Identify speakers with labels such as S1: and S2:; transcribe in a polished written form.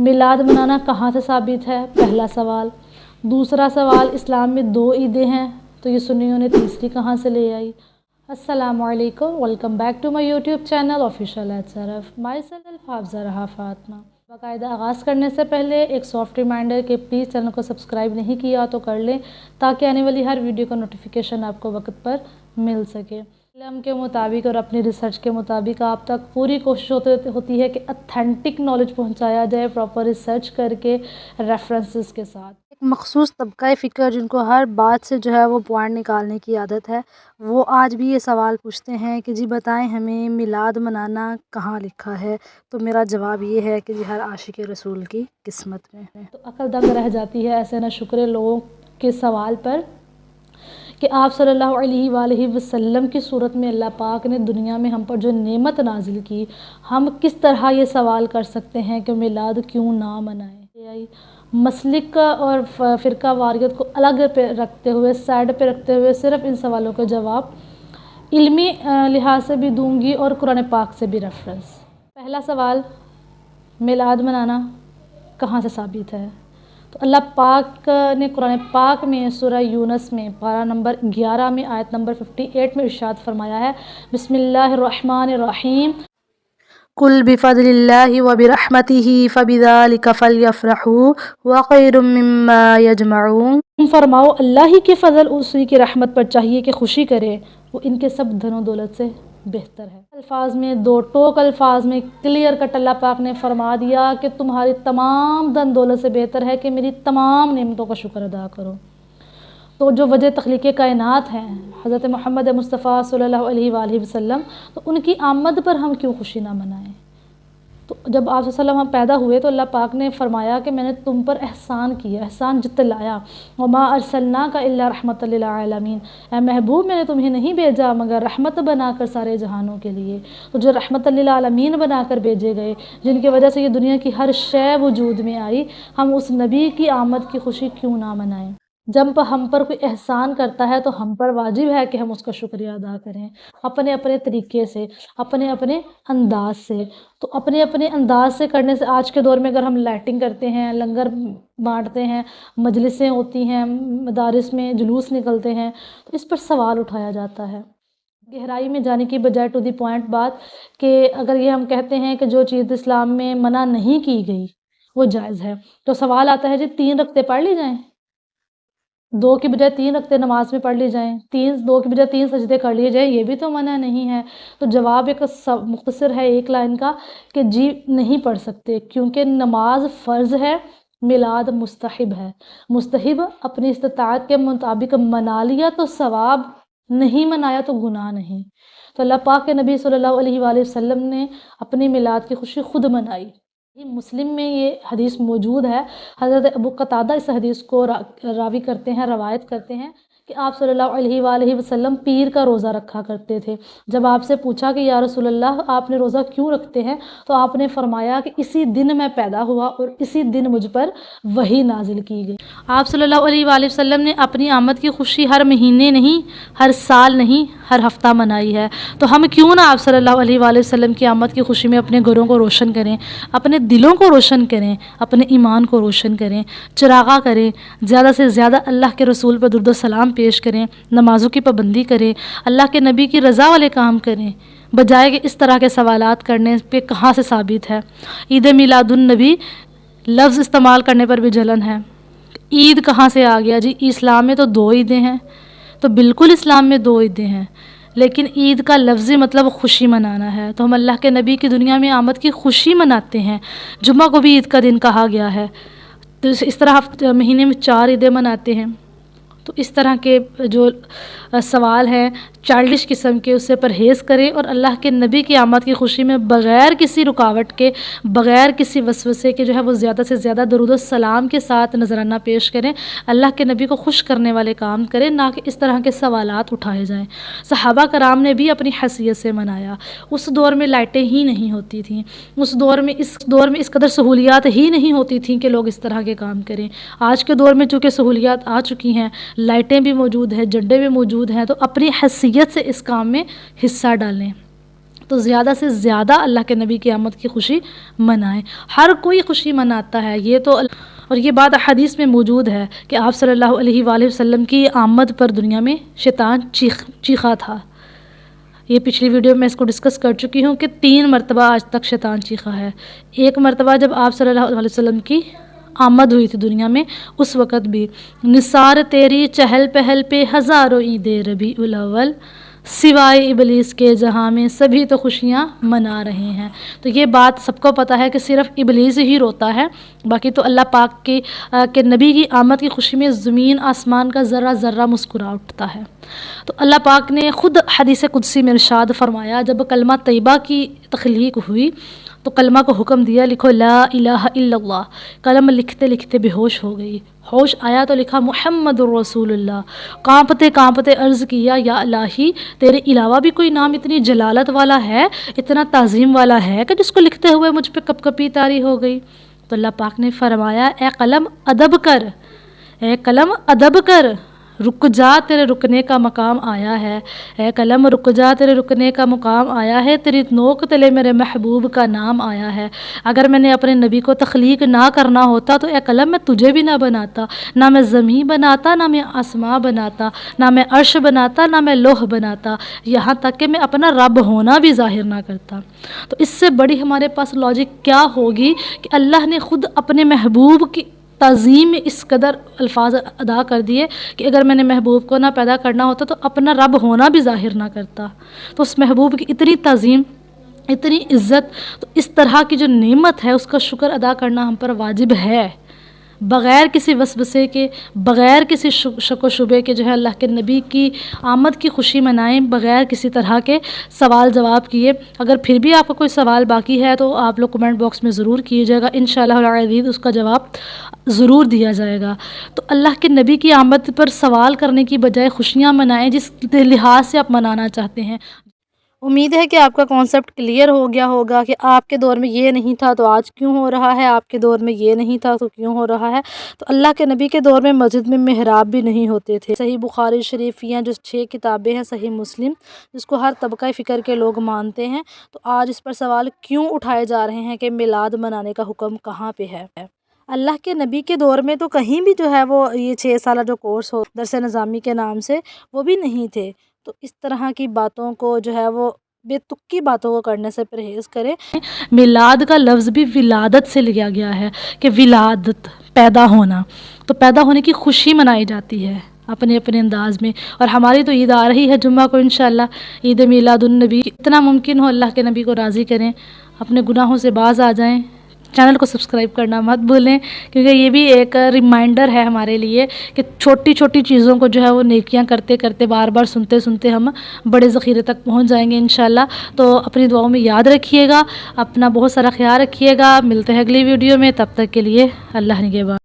S1: میلاد منانا کہاں سے ثابت ہے؟ پہلا سوال۔ دوسرا سوال، اسلام میں 2 عیدیں ہیں تو یہ سنیوں نے تیسری کہاں سے لے آئی؟ السلام علیکم، welcome back to my YouTube channel official at surf, myself Hafiza رہا فاطمہ۔ باقاعدہ آغاز کرنے سے پہلے ایک سافٹ ریمائنڈر کہ پلیز چینل کو سبسکرائب نہیں کیا تو کر لیں تاکہ آنے والی ہر ویڈیو کا نوٹیفیکیشن آپ کو وقت پر مل سکے۔ علم کے مطابق اور اپنی ریسرچ کے مطابق آپ تک پوری کوشش ہوتی ہے کہ اتھینٹک نالج پہنچایا جائے، پراپر ریسرچ کر کے، ریفرنسز کے ساتھ۔ ایک مخصوص طبقہ فکر جن کو ہر بات سے جو ہے وہ پوائنٹ نکالنے کی عادت ہے، وہ آج بھی یہ سوال پوچھتے ہیں کہ جی بتائیں ہمیں میلاد منانا کہاں لکھا ہے؟ تو میرا جواب یہ ہے کہ جی ہر عاشق رسول کی قسمت میں ہے۔ تو عقل دنگ رہ جاتی ہے ایسے ناشکرے لوگوں کے سوال پر کہ آپ صلی اللہ علیہ وآلہ وسلم کی صورت میں اللہ پاک نے دنیا میں ہم پر جو نعمت نازل کی، ہم کس طرح یہ سوال کر سکتے ہیں کہ میلاد کیوں نہ منائیں؟ مسلک اور فرقہ واریت کو الگ پہ رکھتے ہوئے، سائڈ پہ رکھتے ہوئے صرف ان سوالوں کا جواب علمی لحاظ سے بھی دوں گی اور قرآن پاک سے بھی ریفرنس۔ پہلا سوال، میلاد منانا کہاں سے ثابت ہے؟ تو اللہ پاک نے قرآن پاک میں سورہ یونس میں پارہ نمبر 11 میں آیت نمبر 58 میں ارشاد فرمایا ہے، بسم اللہ الرحمن الرحیم، قُلْ بِفَضْلِ اللَّهِ وَبِرَحْمَتِهِ فَبِذَلِكَ فَلْيَفْرَحُوا هُوَ خَيْرٌ مِّمَّا يَجْمَعُونَ۔ تم فرماؤ اللہ ہی کے فضل، اسی کی رحمت پر چاہیے کہ خوشی کرے، وہ ان کے سب دھن و دولت سے بہتر ہے۔ الفاظ میں، 2 ٹوک الفاظ میں کلیئر کٹ اللہ پاک نے فرما دیا کہ تمہاری تمام دھن دولت سے بہتر ہے کہ میری تمام نعمتوں کا شکر ادا کرو۔ تو جو وجہ تخلیق کائنات ہیں حضرت محمد مصطفیٰ صلی اللہ علیہ وآلہ وسلم، تو ان کی آمد پر ہم کیوں خوشی نہ منائیں؟ تو جب آپ صلی اللہ علیہ وسلم ہم پیدا ہوئے تو اللہ پاک نے فرمایا کہ میں نے تم پر احسان کیا، احسان جتلایا، وما ارسلناک الا رحمۃ للعالمین، اے محبوب میں نے تمہیں نہیں بھیجا مگر رحمت بنا کر سارے جہانوں کے لیے۔ تو جو رحمت للعالمین بنا کر بھیجے گئے، جن کی وجہ سے یہ دنیا کی ہر شے وجود میں آئی، ہم اس نبی کی آمد کی خوشی کیوں نہ منائیں؟ جب ہم پر کوئی احسان کرتا ہے تو ہم پر واجب ہے کہ ہم اس کا شکریہ ادا کریں، اپنے اپنے طریقے سے، اپنے اپنے انداز سے۔ تو اپنے اپنے انداز سے کرنے سے آج کے دور میں اگر ہم لائٹنگ کرتے ہیں، لنگر بانٹتے ہیں، مجلسیں ہوتی ہیں، مدارس میں جلوس نکلتے ہیں، تو اس پر سوال اٹھایا جاتا ہے۔ گہرائی میں جانے کی بجائے ٹو دی پوائنٹ بات کہ اگر یہ ہم کہتے ہیں کہ جو چیز اسلام میں منع نہیں کی گئی وہ جائز ہے، تو سوال آتا ہے جی 3 رکعتیں پڑھ لی جائیں، 2 کی بجائے 3 رکعتیں نماز میں پڑھ لی جائیں، 2 کی بجائے 3 سجدے کر لیے جائیں، یہ بھی تو منع نہیں ہے۔ تو جواب ایک مختصر ہے 1 لائن کا کہ جی نہیں پڑھ سکتے، کیونکہ نماز فرض ہے، میلاد مستحب ہے۔ مستحب اپنی استطاعت کے مطابق منا لیا تو ثواب، نہیں منایا تو گناہ نہیں۔ تو اللہ پاک کے نبی صلی اللہ علیہ وآلہ وسلم نے اپنی میلاد کی خوشی خود منائی۔ مسلم میں یہ حدیث موجود ہے، حضرت ابو قتادہ اس حدیث کو راوی کرتے ہیں، روایت کرتے ہیں کہ آپ صلی اللہ علیہ وآلہ وسلم پیر کا روزہ رکھا کرتے تھے۔ جب آپ سے پوچھا کہ یا رسول اللہ آپ نے روزہ کیوں رکھتے ہیں، تو آپ نے فرمایا کہ اسی دن میں پیدا ہوا اور اسی دن مجھ پر وحی نازل کی گئی۔ آپ صلی اللہ علیہ وآلہ وسلم نے اپنی آمد کی خوشی ہر مہینے نہیں، ہر سال نہیں، ہر ہفتہ منائی ہے۔ تو ہم کیوں نہ آپ صلی اللہ علیہ وآلہ وسلم کی آمد کی خوشی میں اپنے گھروں کو روشن کریں، اپنے دلوں کو روشن کریں، اپنے ایمان کو روشن کریں، چراغاں کریں، زیادہ سے زیادہ اللہ کے رسول پر درود و سلام پیش کریں، نمازوں کی پابندی کریں، اللہ کے نبی کی رضا والے کام کریں، بجائے کہ اس طرح کے سوالات کرنے پہ کہاں سے ثابت ہے؟ عید میلاد النبی لفظ استعمال کرنے پر بھی جلن ہے۔ عید کہاں سے آ گیا جی؟ اسلام میں تو 2 عیدیں ہیں، تو بالکل اسلام میں 2 عیدیں ہیں، لیکن عید کا لفظی مطلب خوشی منانا ہے، تو ہم اللہ کے نبی کی دنیا میں آمد کی خوشی مناتے ہیں۔ جمعہ کو بھی عید کا دن کہا گیا ہے، تو اس طرح مہینے میں 4 عیدیں مناتے ہیں۔ تو اس طرح کے جو سوال ہیں چائلڈش قسم کے، اس سے پرہیز کریں اور اللہ کے نبی کی آمد کی خوشی میں بغیر کسی رکاوٹ کے، بغیر کسی وسوسے کے جو ہے وہ زیادہ سے زیادہ درود و سلام کے ساتھ نذرانہ پیش کریں، اللہ کے نبی کو خوش کرنے والے کام کریں، نہ کہ اس طرح کے سوالات اٹھائے جائیں۔ صحابہ کرام نے بھی اپنی حیثیت سے منایا۔ اس دور میں لائٹیں ہی نہیں ہوتی تھیں، اس دور میں اس قدر سہولیات ہی نہیں ہوتی تھیں کہ لوگ اس طرح کے کام کریں۔ آج کے دور میں چونکہ سہولیات آ چکی ہیں، لائٹیں بھی موجود ہیں، جھنڈے بھی موجود ہیں، تو اپنی حیثیت سے اس کام میں حصہ ڈالیں۔ تو زیادہ سے زیادہ اللہ کے نبی کی آمد کی خوشی منائیں۔ ہر کوئی خوشی مناتا ہے، یہ تو اور یہ بات حدیث میں موجود ہے کہ آپ صلی اللہ علیہ وآلہ وسلم کی آمد پر دنیا میں شیطان چیخا تھا۔ یہ پچھلی ویڈیو میں اس کو ڈسکس کر چکی ہوں کہ 3 مرتبہ آج تک شیطان چیخا ہے۔ ایک مرتبہ جب آپ صلی اللہ علیہ وسلم کی آمد ہوئی تھی دنیا میں، اس وقت بھی نثار تیری چہل پہل پہ ہزاروں عیدیں ربیع الاول، سوائے ابلیس کے جہاں میں سبھی تو خوشیاں منا رہے ہیں۔ تو یہ بات سب کو پتہ ہے کہ صرف ابلیس ہی روتا ہے، باقی تو اللہ پاک کے نبی کی آمد کی خوشی میں زمین آسمان کا ذرہ ذرہ مسکرا اٹھتا ہے۔ تو اللہ پاک نے خود حدیث قدسی میں ارشاد فرمایا، جب کلمہ طیبہ کی تخلیق ہوئی تو کلمہ کو حکم دیا، لکھو لا الہ الا اللہ۔ قلم لکھتے لکھتے بے ہوش ہو گئی، ہوش آیا تو لکھا محمد الرسول اللہ۔ کانپتے کانپتے عرض کیا، یا الہی تیرے علاوہ بھی کوئی نام اتنی جلالت والا ہے، اتنا تعظیم والا ہے کہ جس کو لکھتے ہوئے مجھ پہ کپ کپی طاری ہو گئی؟ تو اللہ پاک نے فرمایا، اے قلم ادب کر، اے قلم ادب کر، رک جا تیرے رکنے کا مقام آیا ہے، اے قلم رک جا تیرے رکنے کا مقام آیا ہے، تیری نوک تلے میرے محبوب کا نام آیا ہے۔ اگر میں نے اپنے نبی کو تخلیق نہ کرنا ہوتا تو اے قلم میں تجھے بھی نہ بناتا، نہ میں زمین بناتا، نہ میں آسمان بناتا، نہ میں عرش بناتا، نہ میں لوح بناتا، یہاں تک کہ میں اپنا رب ہونا بھی ظاہر نہ کرتا۔ تو اس سے بڑی ہمارے پاس لاجک کیا ہوگی کہ اللہ نے خود اپنے محبوب کی تعظیم میں اس قدر الفاظ ادا کر دیے کہ اگر میں نے محبوب کو نہ پیدا کرنا ہوتا تو اپنا رب ہونا بھی ظاہر نہ کرتا۔ تو اس محبوب کی اتنی تعظیم، اتنی عزت، تو اس طرح کی جو نعمت ہے اس کا شکر ادا کرنا ہم پر واجب ہے، بغیر کسی وسوسے کے، بغیر کسی شک و شبے کے جو ہے اللہ کے نبی کی آمد کی خوشی منائیں، بغیر کسی طرح کے سوال جواب کیے۔ اگر پھر بھی آپ کا کوئی سوال باقی ہے تو آپ لوگ کمنٹ باکس میں ضرور کیجیے گا، انشاءاللہ العزیز اس کا جواب ضرور دیا جائے گا۔ تو اللہ کے نبی کی آمد پر سوال کرنے کی بجائے خوشیاں منائیں جس لحاظ سے آپ منانا چاہتے ہیں۔ امید ہے کہ آپ کا کانسیپٹ کلیئر ہو گیا ہوگا کہ آپ کے دور میں یہ نہیں تھا تو آج کیوں ہو رہا ہے، آپ کے دور میں یہ نہیں تھا تو کیوں ہو رہا ہے۔ تو اللہ کے نبی کے دور میں مسجد میں محراب بھی نہیں ہوتے تھے۔ صحیح بخاری شریف یا جو 6 کتابیں ہیں، صحیح مسلم جس کو ہر طبقہ فکر کے لوگ مانتے ہیں، تو آج اس پر سوال کیوں اٹھائے جا رہے ہیں کہ میلاد منانے کا حکم کہاں پہ ہے؟ اللہ کے نبی کے دور میں تو کہیں بھی جو ہے وہ یہ 6 سالہ جو کورس ہو درس نظامی کے نام سے وہ بھی نہیں تھے۔ تو اس طرح کی باتوں کو جو ہے وہ بے تکی باتوں کو کرنے سے پرہیز کریں۔ میلاد کا لفظ بھی ولادت سے لیا گیا ہے کہ ولادت پیدا ہونا، تو پیدا ہونے کی خوشی منائی جاتی ہے اپنے اپنے انداز میں۔ اور ہماری تو عید آ رہی ہے جمعہ کو انشاءاللہ، عید میلاد النبی۔ اتنا ممکن ہو اللہ کے نبی کو راضی کریں، اپنے گناہوں سے باز آ جائیں۔ چینل کو سبسکرائب کرنا مت بھولیں، کیونکہ یہ بھی ایک ریمائنڈر ہے ہمارے لیے کہ چھوٹی چھوٹی چیزوں کو جو ہے وہ نیکیاں کرتے کرتے بار بار سنتے سنتے ہم بڑے ذخیرے تک پہنچ جائیں گے انشاءاللہ۔ تو اپنی دعاؤں میں یاد رکھیے گا، اپنا بہت سارا خیال رکھیے گا۔ ملتے ہیں اگلی ویڈیو میں، تب تک کے لیے اللہ نگہبان۔